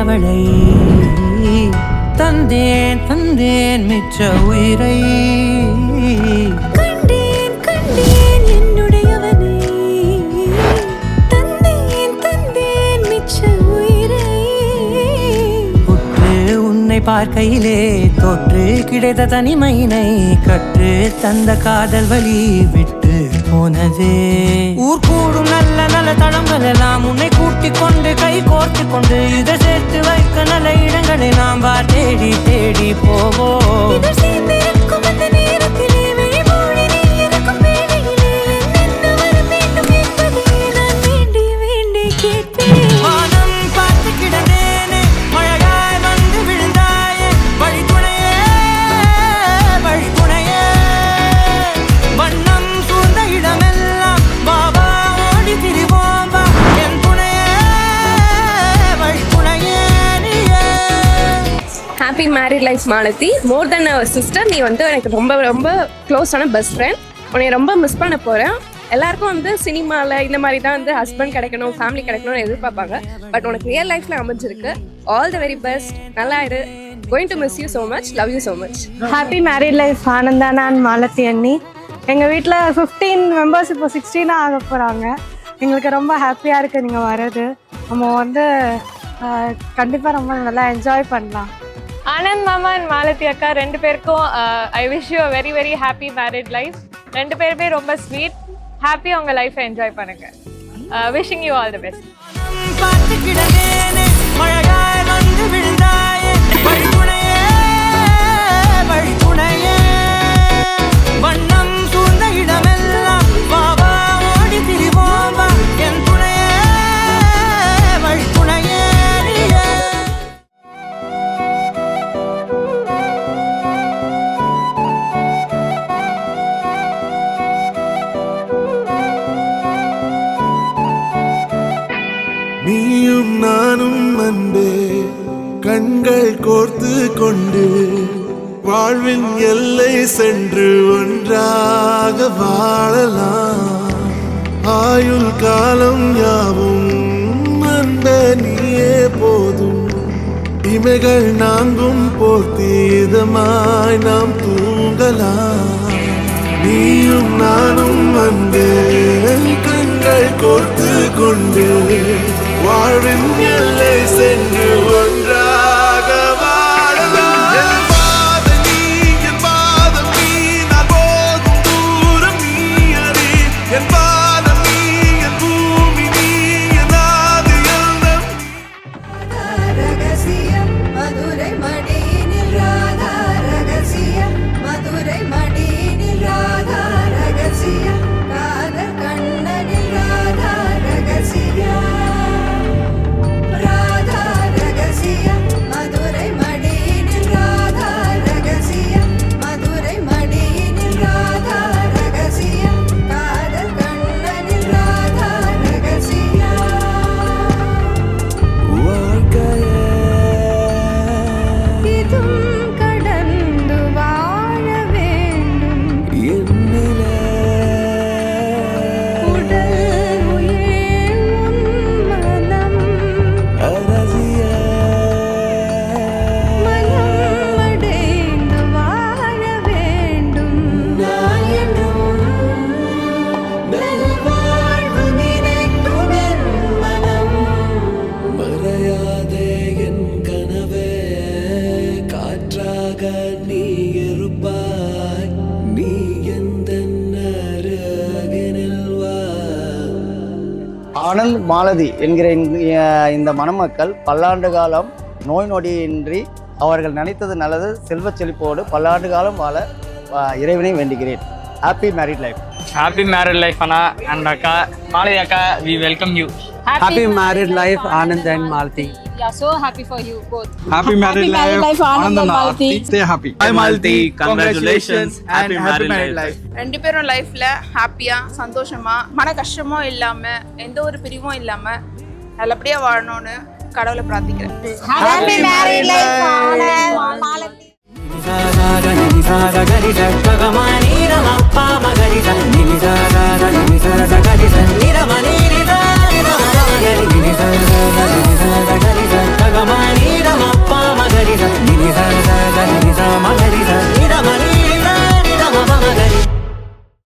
அவளை தந்தேன் தந்தேன் மிச்ச உயிரை கண்டேன் கண்டேன் என்னுடையவனை தந்தேன் தந்தேன் மிச்ச உயிரை உற்று உன்னை பார்க்கையிலே தொற்று கிடைத்த தனிமையினை கற்று தந்த காதல் வழி விட்டு போனதே ஊர் கூடும் நல்ல நல்ல தளங்கள் எல்லாம் உன்னை கூட்டிக் கொண்டு கை கோர்த்து கொண்டு இதை சேர்த்து வைக்க நல்ல இடங்களை நாம் வா தேடி தேடி போவோம் சேர்ந்திருக்கும் அந்த நேரத்திலே விழிமூடி நீ இருக்கும் வேளையிலே என்ன வர வேண்டும் என்பதை நான் வேண்டி வேண்டி கேட்பேன் வானம் பார்த்து கிடந்தேனே மழையாய் வந்து விழுந்தாயே வழித்துணையே வழித்துணையே வண்ணம் சூழ்ந்த இடமெல்லாம் பாபா ஓடி திரிவோம் வா என் துணையே வழித்துணையே நீயே. Happy married life Malathi. More than our sister, நீ வந்து எனக்கு ரொம்ப ரொம்ப க்ளோஸான பெஸ்ட் ஃப்ரெண்ட். உன்னை ரொம்ப மிஸ் பண்ண போகிறேன். எல்லாருக்கும் வந்து சினிமாவில் இந்த மாதிரி தான் வந்து ஹஸ்பண்ட் கிடைக்கணும், ஃபேமிலி கிடைக்கணும்னு எதிர்பார்ப்பாங்க. பட் உனக்கு ரியல் லைஃப்பில் அமைஞ்சிருக்கு. All the very best. நல்லா இரு. Going to miss you so much. Love you so much. Happy married life ஆனந்தானா அண்ட் மாலதி அண்ணி. எங்கள் வீட்டில் 15 மெம்பர்ஸ் இப்போ 16 ஆக போகிறாங்க. எங்களுக்கு ரொம்ப ஹாப்பியாக இருக்குது நீங்கள் வர்றது. நம்ம வந்து கண்டிப்பாக ரொம்ப நல்லா என்ஜாய் பண்ணலாம். ஆனந்த் மாமா அண்ட் மாலதி அக்கா ரெண்டு பேருக்கும் I wish you very very happy married life. ரெண்டு பேருமே ரொம்ப ஸ்வீட். ஹாப்பியாக உங்கள் லைஃப்பை என்ஜாய் பண்ணுங்க. Wishing you all the best. பார்த்து கிடந்தேனே மழையாய் வந்து விழுந்தாயே வழித்துணையே வழித்துணையே வண்ணம் சூழ்ந்த இடமெல்லாம் பாபா ஓடி திரிவோம் வா என் துணையே வழித்துணையே நீயே. நீயும் நானும் அன்பே கண்கள் கோர்த்து கொண்டு வாழ்வின் எல்லை சென்று ஒன்றாக வாழலாம். ஆயுள் காலம் யாவும் அன்பே நீயே போதும். இமைகள் நான்கும் போர்த்தீதமாய் நாம் தூங்கலாம். நீயும் நானும் அன்பே கண்கள் கோர்த்து கொண்டு வாழ்வின் எல்லை சென்று ஒன்றாக வாழலாம். என் பாதம் நீ, என் பாதம் நீ, நான் போகும் தூரம் நீ அறி. என் பாதம் நீ, என் பூமி நீ, என் ஆதி எண்ணம். ரகசியம் மதுரை மடியினில் ராதா ரகசியம் மதுரை மடியினில் ராதா ரகசியம் காதல் கண்ணனில் ராதா ரகசியம் ராதா ரகசியம் மதுரை மடியினில் ராதா ரகசியம் மதுரை மடியினில் ராதா ரகசியம் காதல் கண்ணனில் ராதா ரகசியம் இதும் கடந்து வாழ வேண்டும் உடல் உயிர் உன் மனம் மனம் அடைந்து வாழ வேண்டும் நாயனும் நல்வாழ்வு நினைக்கும் என் மனம் மறையாதே என் கனவே காற்றாக நீ இருப்பாய். நீ எந்த அருகினில் வா. ஆனந்த் மாலதி என்கிற இந்த மணமக்கள் பல்லாண்டு காலம் நோய் நொடியின்றி அவர்கள் நினைத்தது நல்லது செல்வச் செழிப்போடு பல்லாண்டு காலம் வாழ இறைவனை வேண்டுகிறேன். Happy married life. Happy married life, Anna and Akka. Maladi Akka, we welcome you. Happy married life Anand and Malati. Yeah, so happy for you both. Happy married life Anand and Malati. Stay happy. Hi Malati, congratulations and happy married life. ரெண்டு பேரும் லைஃப்ல ஹாப்பியா சந்தோஷமா மன கஷ்டமும் இல்லாம எந்த ஒரு பிரிவும் இல்லாம நல்லபடியா வாழணும்னு கடவுளை பிரார்த்திக்கிறேன். Happy married life Anand Malati. Ni